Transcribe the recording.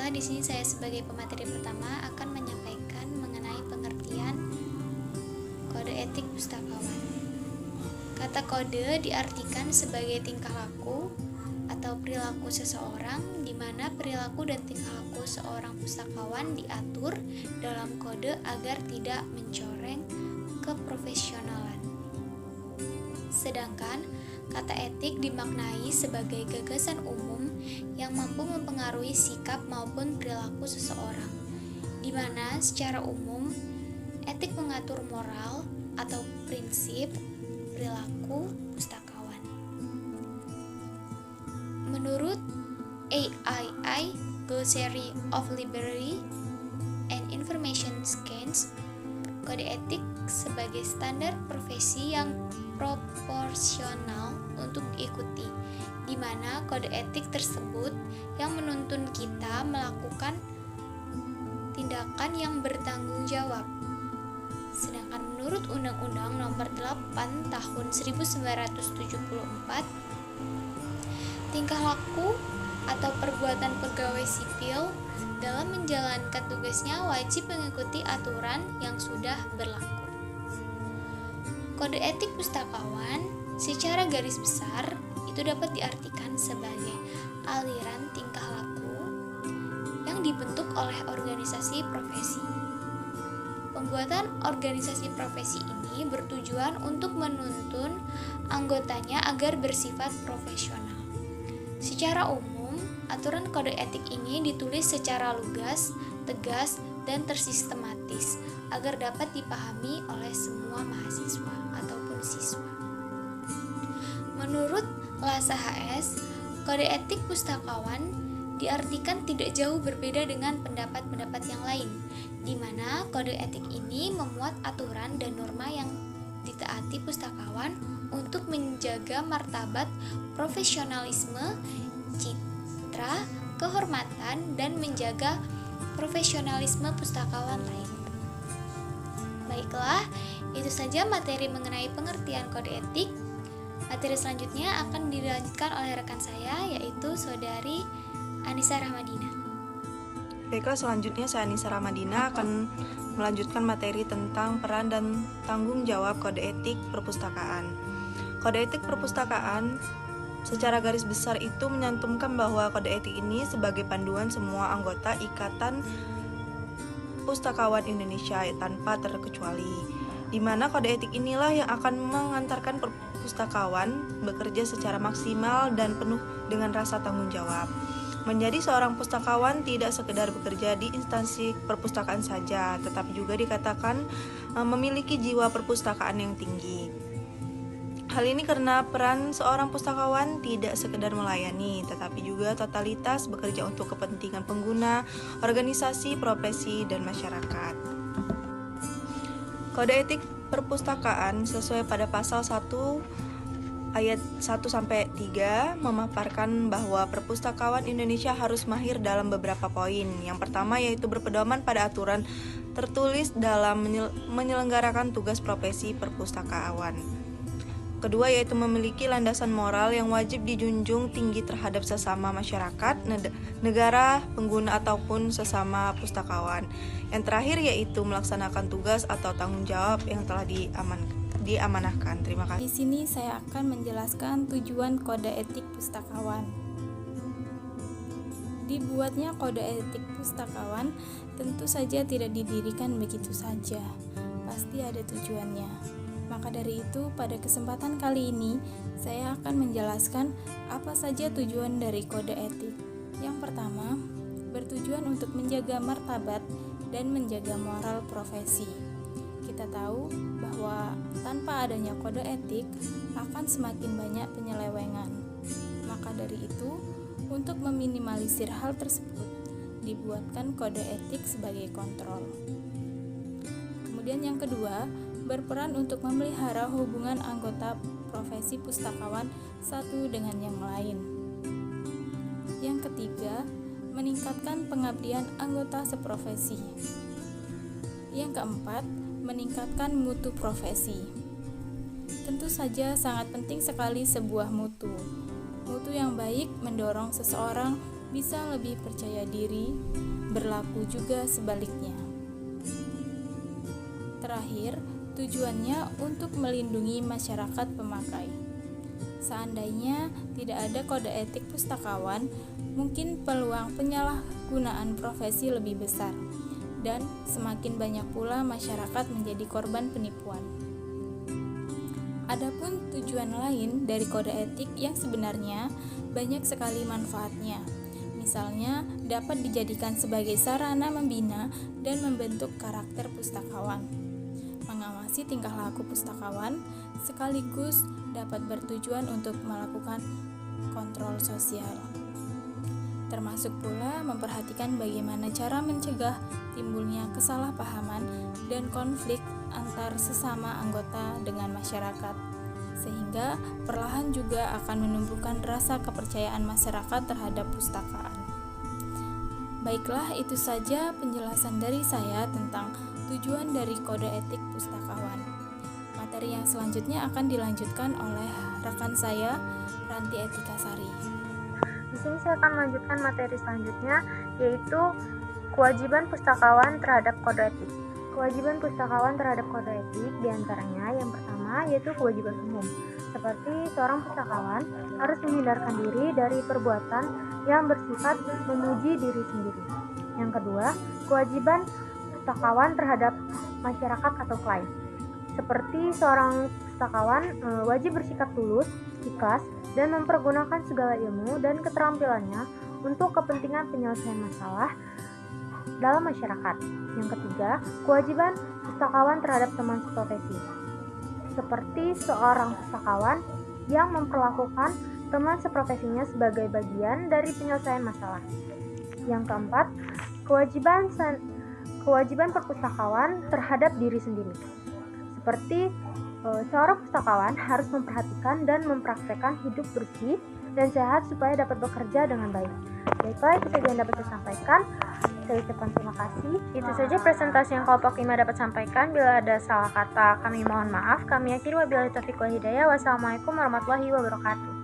Baiklah, di sini saya sebagai pemateri pertama akan menyampaikan mengenai pengertian kode etik pustakawan. Kata kode diartikan sebagai tingkah laku atau perilaku seseorang, di mana perilaku dan tingkah laku seorang pustakawan diatur dalam kode agar tidak mencoreng keprofesionalan. Sedangkan kata etik dimaknai sebagai gagasan umum yang mampu mempengaruhi sikap maupun perilaku seseorang, di mana secara umum etik mengatur moral atau prinsip perilaku pustakawan. Menurut AII Glossary of Library and Information Science, kode etik sebagai standar profesi yang proporsional untuk diikuti, di mana kode etik tersebut yang menuntun kita melakukan tindakan yang bertanggung jawab. Sedangkan menurut Undang-Undang Nomor 8 Tahun 1974, tingkah laku atau perbuatan pegawai sipil dalam menjalankan tugasnya wajib mengikuti aturan yang sudah berlaku. Kode etik pustakawan secara garis besar itu dapat diartikan sebagai aliran tingkah laku yang dibentuk oleh organisasi profesi. Pembuatan organisasi profesi ini bertujuan untuk menuntun anggotanya agar bersifat profesional. Secara umum, aturan kode etik ini ditulis secara lugas, tegas, dan tersistematis agar dapat dipahami oleh semua mahasiswa ataupun siswa. Menurut LASA HS, kode etik pustakawan diartikan tidak jauh berbeda dengan pendapat-pendapat yang lain, di mana kode etik ini memuat aturan dan norma yang ditaati pustakawan untuk menjaga martabat profesionalisme, citra, kehormatan, dan menjaga profesionalisme pustakawan lain. Baiklah, itu saja materi mengenai pengertian kode etik. Materi selanjutnya akan dilanjutkan oleh rekan saya, yaitu Saudari Anissa Rahmadina. Baiklah, selanjutnya saya Anissa Rahmadina akan melanjutkan materi tentang peran dan tanggung jawab kode etik perpustakaan. Kode etik perpustakaan secara garis besar itu menyantumkan bahwa kode etik ini sebagai panduan semua anggota Ikatan Pustakawan Indonesia tanpa terkecuali, di mana kode etik inilah yang akan mengantarkan perpustakawan bekerja secara maksimal dan penuh dengan rasa tanggung jawab. Menjadi seorang pustakawan tidak sekedar bekerja di instansi perpustakaan saja, tetapi juga dikatakan memiliki jiwa perpustakaan yang tinggi. Hal ini karena peran seorang pustakawan tidak sekedar melayani, tetapi juga totalitas bekerja untuk kepentingan pengguna, organisasi, profesi, dan masyarakat. Kode etik perpustakaan sesuai pada pasal 1 ayat 1-3 memaparkan bahwa perpustakawan Indonesia harus mahir dalam beberapa poin. Yang pertama yaitu berpedoman pada aturan tertulis dalam menyelenggarakan tugas profesi perpustakawan. Kedua yaitu memiliki landasan moral yang wajib dijunjung tinggi terhadap sesama masyarakat, negara, pengguna ataupun sesama pustakawan. Yang terakhir yaitu melaksanakan tugas atau tanggung jawab yang telah diamanahkan. Terima kasih. Di sini saya akan menjelaskan tujuan kode etik pustakawan. Dibuatnya kode etik pustakawan tentu saja tidak didirikan begitu saja. Pasti ada tujuannya. Maka dari itu, pada kesempatan kali ini, saya akan menjelaskan apa saja tujuan dari kode etik. Yang pertama, bertujuan untuk menjaga martabat dan menjaga moral profesi. Kita tahu bahwa tanpa adanya kode etik, akan semakin banyak penyelewengan. Maka dari itu, untuk meminimalisir hal tersebut, dibuatkan kode etik sebagai kontrol. Kemudian yang kedua, berperan untuk memelihara hubungan anggota profesi pustakawan satu dengan yang lain. Yang ketiga, meningkatkan pengabdian anggota seprofesi. Yang keempat, meningkatkan mutu profesi. Tentu saja sangat penting sekali sebuah mutu. Mutu yang baik mendorong seseorang bisa lebih percaya diri, berlaku juga sebaliknya. Terakhir, tujuannya untuk melindungi masyarakat pemakai. Seandainya tidak ada kode etik pustakawan, mungkin peluang penyalahgunaan profesi lebih besar, dan semakin banyak pula masyarakat menjadi korban penipuan. Adapun tujuan lain dari kode etik yang sebenarnya banyak sekali manfaatnya. Misalnya, dapat dijadikan sebagai sarana membina dan membentuk karakter pustakawan, mengawasi tingkah laku pustakawan, sekaligus dapat bertujuan untuk melakukan kontrol sosial. Termasuk pula memperhatikan bagaimana cara mencegah timbulnya kesalahpahaman dan konflik antar sesama anggota dengan masyarakat, sehingga perlahan juga akan menumbuhkan rasa kepercayaan masyarakat terhadap pustakaan. Baiklah, itu saja penjelasan dari saya tentang tujuan dari kode etik pustakawan. Materi yang selanjutnya akan dilanjutkan oleh rekan saya, Ranti Etika Sari. Di sini saya akan melanjutkan materi selanjutnya, yaitu kewajiban pustakawan terhadap kode etik. Kewajiban pustakawan terhadap kode etik diantaranya yang pertama yaitu kewajiban umum, seperti seorang pustakawan harus menghindarkan diri dari perbuatan yang bersifat memuji diri sendiri. Yang kedua, kewajiban pustakawan terhadap masyarakat atau klien, seperti seorang pustakawan wajib bersikap tulus, ikhlas, dan mempergunakan segala ilmu dan keterampilannya untuk kepentingan penyelesaian masalah dalam masyarakat. Yang ketiga, kewajiban pustakawan terhadap teman seprofesi, seperti seorang pustakawan yang memperlakukan teman seprofesinya sebagai bagian dari penyelesaian masalah. Yang keempat, kewajiban perpustakawan terhadap diri sendiri, seperti seorang pustakawan harus memperhatikan dan mempraktekkan hidup bersih dan sehat supaya dapat bekerja dengan baik. Baiklah, itu saja yang dapat saya sampaikan. Saya ucapkan terima kasih. Itu saja presentasi yang kelompok 5 dapat sampaikan. Bila ada salah kata, kami mohon maaf. Kami akhiri wabillahi taufiq wal hidayah. Wassalamualaikum warahmatullahi wabarakatuh.